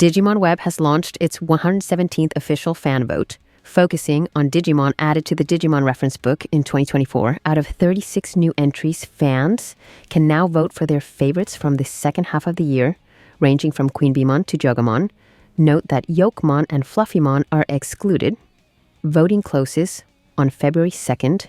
Digimon Web has launched its 117th official fan vote, focusing on Digimon added to the Digimon reference book in 2024. Out of 36 new entries, fans can now vote for their favorites from the second half of the year, ranging from Queenbeemon to Juegamon. Note that Yokamon and Fluffymon are excluded. Voting closes on February 2nd.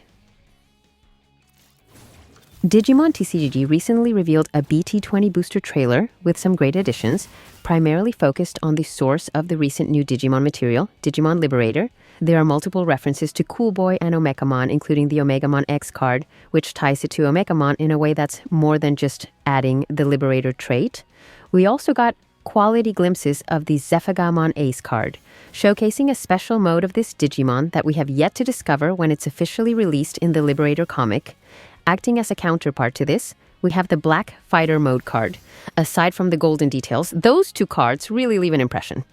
Digimon TCG recently revealed a BT20 booster trailer with some great additions, primarily focused on the source of the recent new Digimon material, Digimon Liberator. There are multiple references to Cool Boy and Omegamon, including the Omegamon X card, which ties it to Omegamon in a way that's more than just adding the Liberator trait. We also got quality glimpses of the Zephagamon Ace card, showcasing a special mode of this Digimon that we have yet to discover when it's officially released in the Liberator comic. Acting as a counterpart to this, we have the Black Fighter Mode card. Aside from the golden details, those two cards really leave an impression.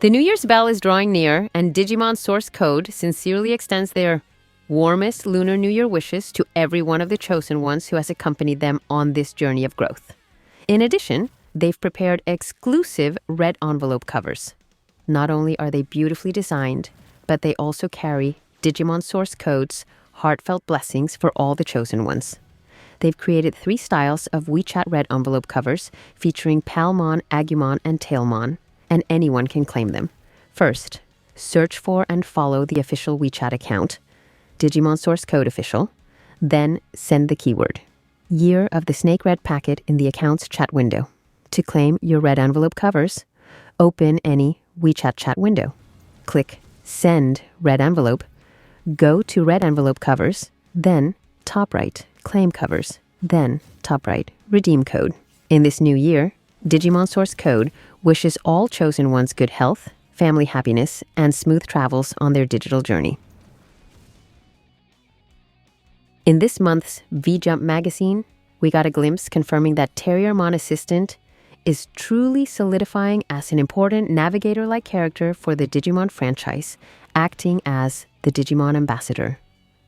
The New Year's bell is drawing near, and Digimon Source Code sincerely extends their warmest Lunar New Year wishes to every one of the chosen ones who has accompanied them on this journey of growth. In addition, they've prepared exclusive red envelope covers. Not only are they beautifully designed, but they also carry Digimon Source Code's heartfelt blessings for all the chosen ones. They've created 3 styles of WeChat red envelope covers featuring Palmon, Agumon, and Tailmon, and anyone can claim them. First, search for and follow the official WeChat account, Digimon Source Code Official, then send the keyword, Year of the Snake Red packet in the account's chat window. To claim your red envelope covers, open any WeChat chat window. Click Send Red Envelope, go to Red Envelope Covers, then top right, Claim Covers, then top right, Redeem Code. In this new year, Digimon Source Code wishes all chosen ones good health, family happiness, and smooth travels on their digital journey. In this month's V-Jump magazine, we got a glimpse confirming that Terriermon Assistant is truly solidifying as an important navigator-like character for the Digimon franchise, acting as the Digimon ambassador.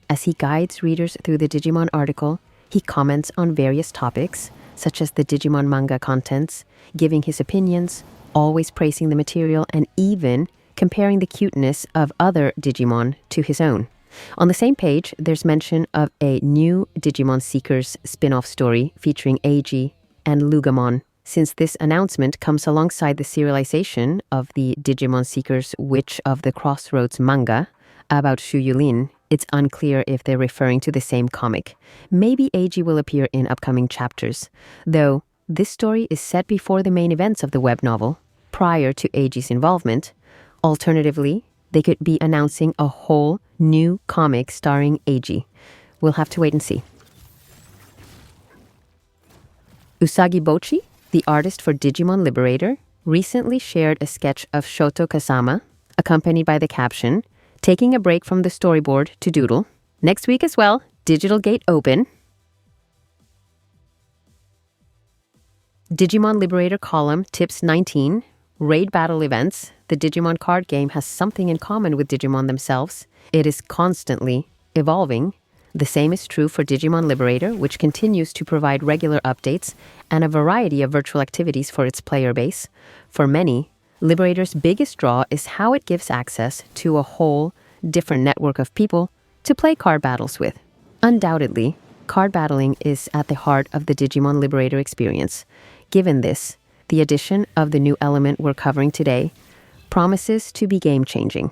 As he guides readers through the Digimon article, he comments on various topics, such as the Digimon manga contents, giving his opinions, always praising the material, and even comparing the cuteness of other Digimon to his own. On the same page, there's mention of a new Digimon Seekers spin-off story featuring Eiji and Lugamon. Since this announcement comes alongside the serialization of the Digimon Seekers Witch of the Crossroads manga about Shu Yulin, it's unclear if they're referring to the same comic. Maybe Eiji will appear in upcoming chapters, though this story is set before the main events of the web novel, prior to Eiji's involvement. Alternatively, they could be announcing a whole new comic starring Eiji. We'll have to wait and see. Usagi Bochi, the artist for Digimon Liberator, recently shared a sketch of Shoto Kasama, accompanied by the caption, taking a break from the storyboard to doodle. Next week as well, Digital Gate open. Digimon Liberator column tips 19, Raid Battle Events. The Digimon card game has something in common with Digimon themselves. It is constantly evolving. The same is true for Digimon Liberator, which continues to provide regular updates and a variety of virtual activities for its player base. For many, Liberator's biggest draw is how it gives access to a whole different network of people to play card battles with. Undoubtedly, card battling is at the heart of the Digimon Liberator experience. Given this, the addition of the new element we're covering today promises to be game-changing.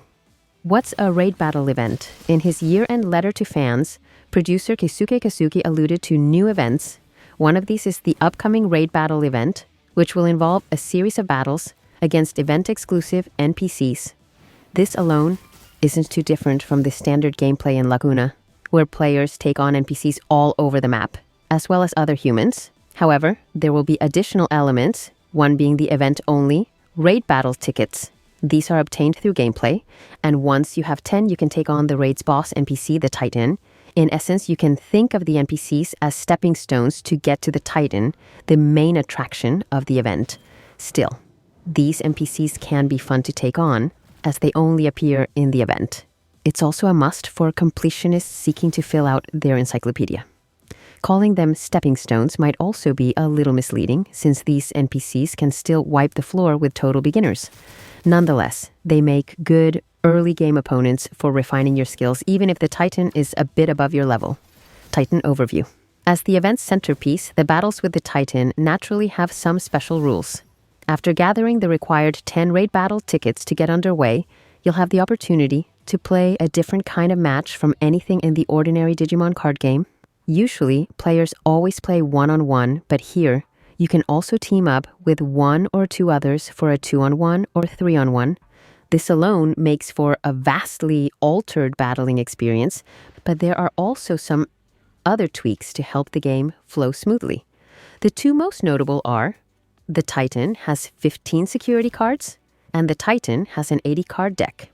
What's a raid battle event? In his year-end letter to fans, producer Keisuke Kazuki alluded to new events. One of these is the upcoming raid battle event, which will involve a series of battles against event-exclusive NPCs. This alone isn't too different from the standard gameplay in Laguna, where players take on NPCs all over the map, as well as other humans. However, there will be additional elements, one being the event-only raid battle tickets. These are obtained through gameplay, and once you have 10, you can take on the raid's boss NPC, the Titan. In essence, you can think of the NPCs as stepping stones to get to the Titan, the main attraction of the event. Still, these NPCs can be fun to take on, as they only appear in the event. It's also a must for completionists seeking to fill out their encyclopedia. Calling them stepping stones might also be a little misleading, since these NPCs can still wipe the floor with total beginners. Nonetheless, they make good early game opponents for refining your skills, even if the Titan is a bit above your level. Titan Overview. As the event's centerpiece, the battles with the Titan naturally have some special rules. After gathering the required 10 raid battle tickets to get underway, you'll have the opportunity to play a different kind of match from anything in the ordinary Digimon card game. Usually, players always play one-on-one, but here, you can also team up with one or two others for a 2-on-1 or 3-on-1. This alone makes for a vastly altered battling experience, but there are also some other tweaks to help the game flow smoothly. The two most notable are the Titan has 15 security cards, and the Titan has an 80-card deck.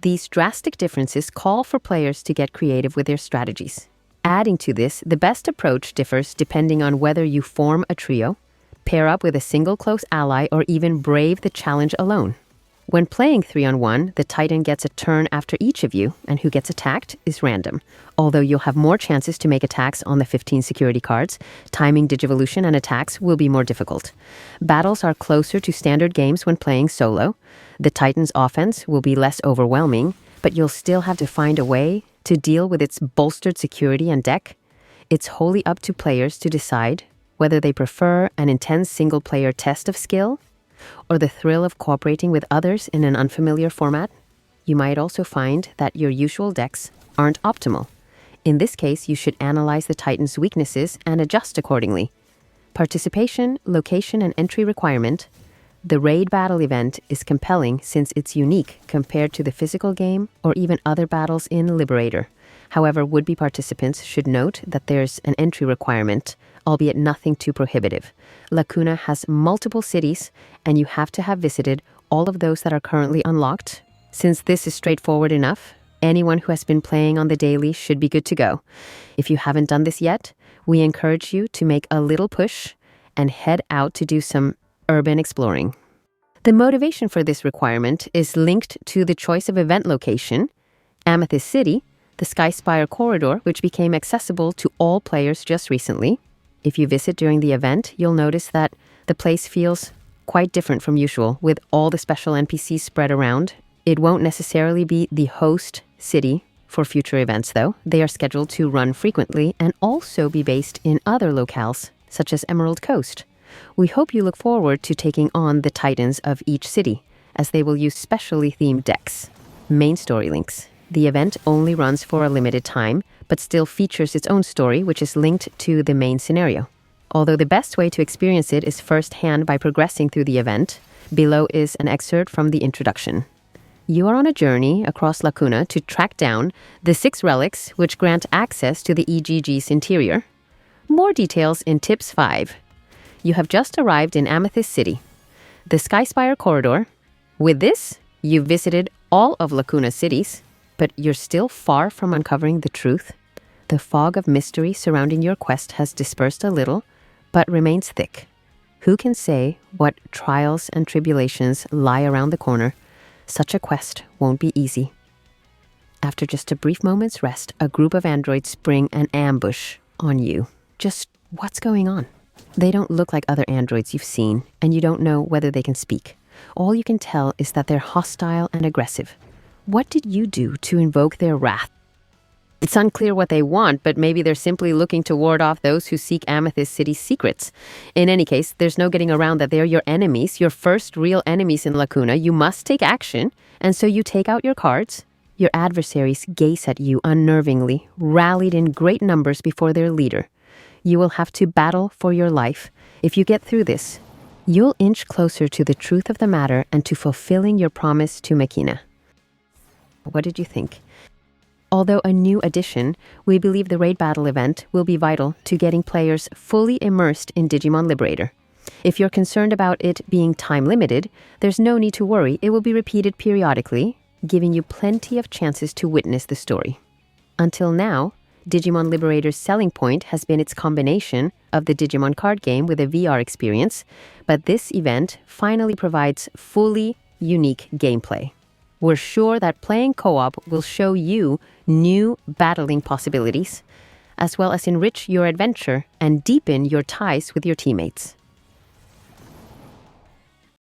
These drastic differences call for players to get creative with their strategies. Adding to this, the best approach differs depending on whether you form a trio, pair up with a single close ally, or even brave the challenge alone. When playing 3-on-1, the Titan gets a turn after each of you, and who gets attacked is random. Although you'll have more chances to make attacks on the 15 security cards, timing Digivolution and attacks will be more difficult. Battles are closer to standard games when playing solo. The Titan's offense will be less overwhelming, but you'll still have to find a way to deal with its bolstered security and deck. It's wholly up to players to decide whether they prefer an intense single-player test of skill or the thrill of cooperating with others in an unfamiliar format. You might also find that your usual decks aren't optimal. In this case, you should analyze the Titan's weaknesses and adjust accordingly. Participation, location, and entry requirement. The raid battle event is compelling since it's unique compared to the physical game or even other battles in Liberator. However, would-be participants should note that there's an entry requirement, albeit nothing too prohibitive. Lacuna has multiple cities, and you have to have visited all of those that are currently unlocked. Since this is straightforward enough, anyone who has been playing on the daily should be good to go. If you haven't done this yet, we encourage you to make a little push and head out to do some urban exploring. The motivation for this requirement is linked to the choice of event location, Amethyst City, the Sky Spire corridor, which became accessible to all players just recently. If you visit during the event, you'll notice that the place feels quite different from usual, with all the special NPCs spread around. It won't necessarily be the host city for future events, though. They are scheduled to run frequently and also be based in other locales, such as Emerald Coast. We hope you look forward to taking on the Titans of each city, as they will use specially themed decks. Main story links. The event only runs for a limited time, but still features its own story, which is linked to the main scenario. Although the best way to experience it is firsthand by progressing through the event, below is an excerpt from the introduction. You are on a journey across Lacuna to track down the 6 relics which grant access to the EGG's interior. More details in Tips 5. You have just arrived in Amethyst City, the Sky Spire corridor. With this, you've visited all of Lacuna's cities, but you're still far from uncovering the truth. The fog of mystery surrounding your quest has dispersed a little, but remains thick. Who can say what trials and tribulations lie around the corner? Such a quest won't be easy. After just a brief moment's rest, a group of androids spring an ambush on you. Just what's going on? They don't look like other androids you've seen, and you don't know whether they can speak. All you can tell is that they're hostile and aggressive. What did you do to invoke their wrath? It's unclear what they want, but maybe they're simply looking to ward off those who seek Amethyst City's secrets. In any case, there's no getting around that they're your enemies, your first real enemies in Lacuna. You must take action, and so you take out your cards. Your adversaries gaze at you unnervingly, rallied in great numbers before their leader. You will have to battle for your life. If you get through this, you'll inch closer to the truth of the matter and to fulfilling your promise to Makina. What did you think? Although a new addition, we believe the raid battle event will be vital to getting players fully immersed in Digimon Liberator. If you're concerned about it being time-limited, there's no need to worry. It will be repeated periodically, giving you plenty of chances to witness the story. Until now, Digimon Liberator's selling point has been its combination of the Digimon card game with a VR experience, but this event finally provides fully unique gameplay. We're sure that playing co-op will show you new battling possibilities. as well as enrich your adventure and deepen your ties with your teammates.